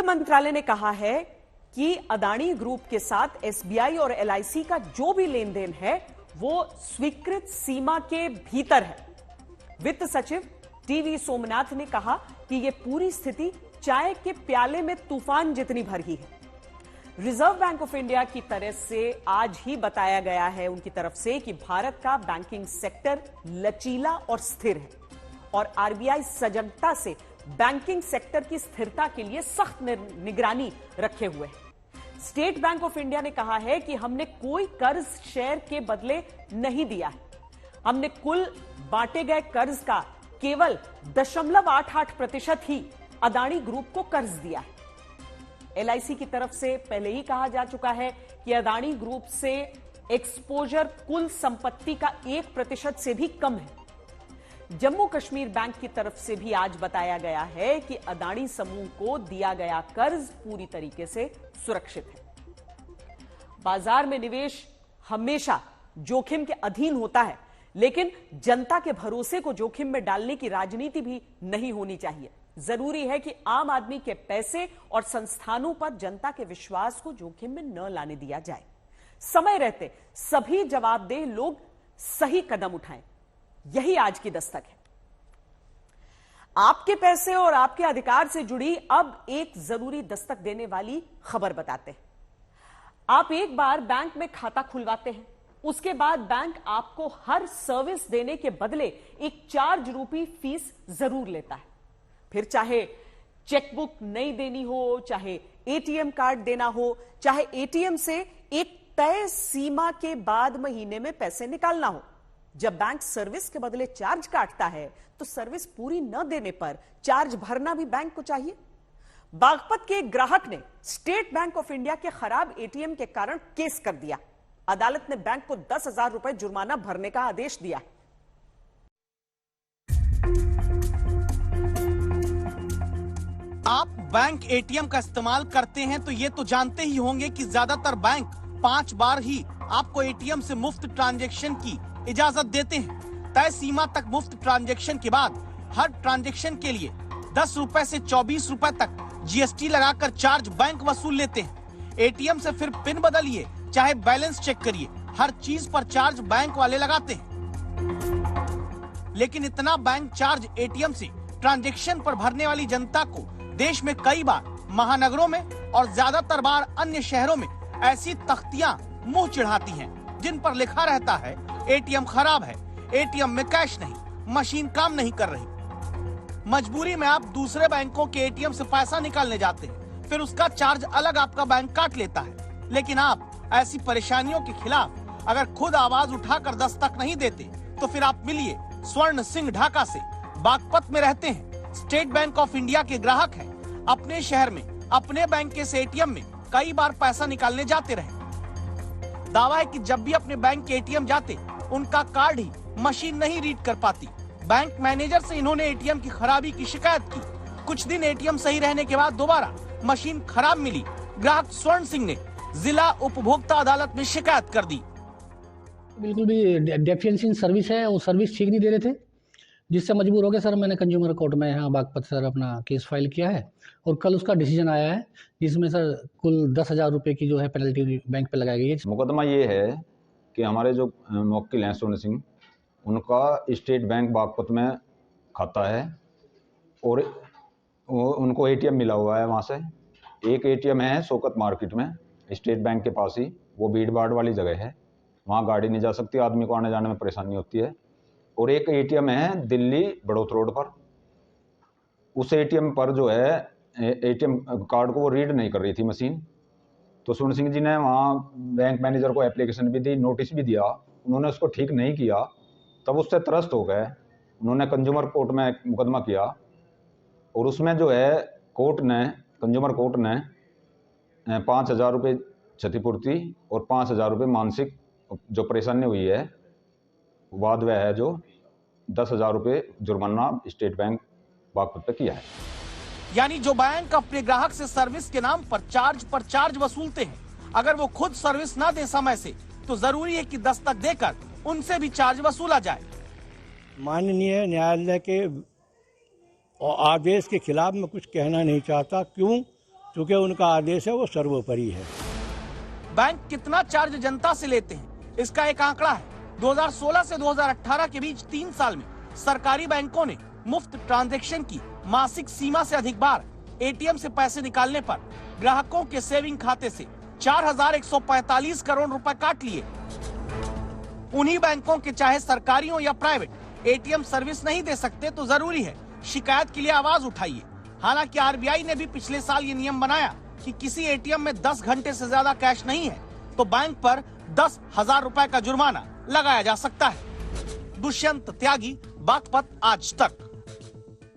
मंत्रालय ने कहा है कि अदानी ग्रुप के साथ एसबीआई और एलआईसी का जो भी लेन देन है वो स्वीकृत सीमा के भीतर है। वित्त सचिव टीवी सोमनाथ ने कहा कि यह पूरी स्थिति चाय के प्याले में तूफान जितनी भरी है। रिजर्व बैंक ऑफ इंडिया की तरफ से आज ही बताया गया है उनकी तरफ से कि भारत का बैंकिंग सेक्टर लचीला और स्थिर है और आरबीआई सजगता से बैंकिंग सेक्टर की स्थिरता के लिए सख्त निगरानी रखे हुए है। स्टेट बैंक ऑफ इंडिया ने कहा है कि हमने कोई कर्ज शेयर के बदले नहीं दिया है। हमने कुल बांटे गए कर्ज का केवल 0.88% ही अदानी ग्रुप को कर्ज दिया है। एलआईसी की तरफ से पहले ही कहा जा चुका है कि अदानी ग्रुप से एक्सपोजर कुल संपत्ति का 1% से भी कम है। जम्मू कश्मीर बैंक की तरफ से भी आज बताया गया है कि अदानी समूह को दिया गया कर्ज पूरी तरीके से सुरक्षित है। बाजार में निवेश हमेशा जोखिम के अधीन होता है, लेकिन जनता के भरोसे को जोखिम में डालने की राजनीति भी नहीं होनी चाहिए। जरूरी है कि आम आदमी के पैसे और संस्थानों पर जनता के विश्वास को जोखिम में न लाने दिया जाए। समय रहते सभी जवाबदेह लोग सही कदम उठाएं, यही आज की दस्तक है। आपके पैसे और आपके अधिकार से जुड़ी अब एक जरूरी दस्तक देने वाली खबर बताते हैं। आप एक बार बैंक में खाता खुलवाते हैं, उसके बाद बैंक आपको हर सर्विस देने के बदले एक चार्ज रूपी फीस जरूर लेता है। फिर चाहे चेकबुक नहीं देनी हो, चाहे एटीएम कार्ड देना हो, चाहे एटीएम से एक तय सीमा के बाद महीने में पैसे निकालना हो। जब बैंक सर्विस के बदले चार्ज काटता है तो सर्विस पूरी न देने पर चार्ज भरना भी बैंक को चाहिए। बागपत के एक ग्राहक ने स्टेट बैंक ऑफ इंडिया के खराब एटीएम के कारण केस कर दिया। अदालत ने बैंक को 10,000 रुपए जुर्माना भरने का आदेश दिया। आप बैंक एटीएम का इस्तेमाल करते हैं तो ये तो जानते ही होंगे कि ज्यादातर बैंक 5 बार ही आपको एटीएम से मुफ्त ट्रांजैक्शन की इजाजत देते हैं। तय सीमा तक मुफ्त ट्रांजैक्शन के बाद हर ट्रांजैक्शन के लिए 10 रुपए से 24 रुपए तक जीएसटी लगाकर चार्ज बैंक वसूल लेते हैं। एटीएम से फिर पिन बदलिए, चाहे बैलेंस चेक करिए, हर चीज पर चार्ज बैंक वाले लगाते हैं। लेकिन इतना बैंक चार्ज एटीएम से ट्रांजैक्शन पर भरने वाली जनता को देश में कई बार महानगरों में और ज्यादातर बार अन्य शहरों में ऐसी तख्तियां मुंह चिढ़ाती हैं जिन पर लिखा रहता है एटीएम खराब है, एटीएम में कैश नहीं, मशीन काम नहीं कर रही। मजबूरी में आप दूसरे बैंकों के एटीएम से पैसा निकालने जाते हैं, फिर उसका चार्ज अलग आपका बैंक काट लेता है। लेकिन आप ऐसी परेशानियों के खिलाफ अगर खुद आवाज उठाकर दस्तक नहीं देते तो फिर आप मिलिए स्वर्ण सिंह ढाका से। बागपत में रहते हैं, स्टेट बैंक ऑफ इंडिया के ग्राहक हैं। अपने शहर में अपने बैंक के एटीएम में कई बार पैसा निकालने जाते रहे। दावा है कि जब भी अपने बैंक के एटीएम जाते उनका कार्ड ही मशीन नहीं रीड कर पाती। बैंक मैनेजर से इन्होंने एटीएम की खराबी की शिकायत की। कुछ दिन एटीएम सही रहने के बाद दोबारा मशीन खराब मिली। ग्राहक स्वर्ण सिंह ने जिला उपभोक्ता अदालत में शिकायत कर दी। बिल्कुल भी डेफिशिएंसी इन सर्विस है, वो सर्विस ठीक नहीं दे रहे थे, जिससे मजबूर हो गए सर। मैंने कंज्यूमर कोर्ट में यहाँ बागपत सर अपना केस फाइल किया है और कल उसका डिसीजन आया है, जिसमें सर कुल 10,000 रुपये की जो है पेनल्टी बैंक पे लगाई गई है। मुकदमा ये है कि हमारे जो मुवक्किल हैं स्वर्ण सिंह, उनका स्टेट बैंक बागपत में खाता है और उनको एटीएम मिला हुआ है। वहाँ से एक एटीएम है शौकत मार्केट में, स्टेट बैंक के पास ही, वो भीड़ भाड़ वाली जगह है, वहाँ गाड़ी नहीं जा सकती, आदमी को आने जाने में परेशानी होती है। और एक एटीएम है दिल्ली बड़ौत रोड पर, उस एटीएम पर जो है एटीएम कार्ड को वो रीड नहीं कर रही थी मशीन। तो स्वर्ण सिंह जी ने वहाँ बैंक मैनेजर को एप्लीकेशन भी दी, नोटिस भी दिया, उन्होंने उसको ठीक नहीं किया। तब उससे त्रस्त हो गए, उन्होंने कंज्यूमर कोर्ट में मुकदमा किया और उसमें जो है कंज्यूमर कोर्ट ने 5,000 रुपये क्षतिपूर्ति और 5,000 रुपये मानसिक जो परेशानी हुई है, बाद वह है जो 10,000 रुपये जुर्माना स्टेट बैंक बागपत पे किया है। यानी जो बैंक अपने ग्राहक से सर्विस के नाम पर चार्ज वसूलते हैं, अगर वो खुद सर्विस ना दे समय से तो जरूरी है कि दस्तक देकर उनसे भी चार्ज वसूला जाए। माननीय न्यायालय के आदेश के खिलाफ मैं कुछ कहना नहीं चाहता। क्यों? क्योंकि उनका आदेश है वो सर्वोपरि है। बैंक कितना चार्ज जनता से लेते हैं, इसका एक आंकड़ा है। 2016 से 2018 के बीच 3 साल में सरकारी बैंकों ने मुफ्त ट्रांजैक्शन की मासिक सीमा से अधिक बार एटीएम से पैसे निकालने पर ग्राहकों के सेविंग खाते से 4145 करोड़ रुपए काट लिए। उन्हीं बैंकों के चाहे सरकारी हो या प्राइवेट एटीएम सर्विस नहीं दे सकते तो जरूरी है शिकायत के लिए आवाज उठाइए। हालांकि आरबीआई ने भी पिछले साल ये नियम बनाया कि किसी एटीएम में 10 घंटे से ज्यादा कैश नहीं है तो बैंक पर 10,000 रुपए का जुर्माना लगाया जा सकता है। दुष्यंत त्यागी, बागपत आज तक।